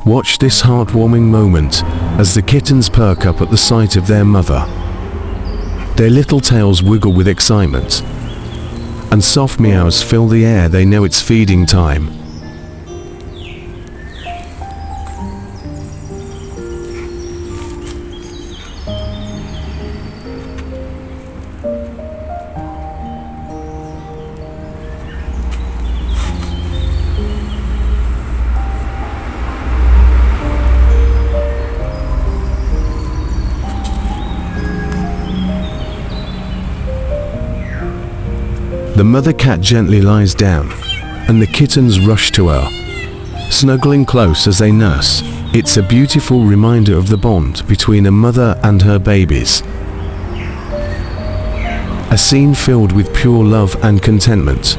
Watch this heartwarming moment as the kittens perk up at the sight of their mother. Their little tails wiggle with excitement, and soft meows fill the air. They know it's feeding time. The mother cat gently lies down, and the kittens rush to her, snuggling close as they nurse. It's a beautiful reminder of the bond between a mother and her babies. A scene filled with pure love and contentment.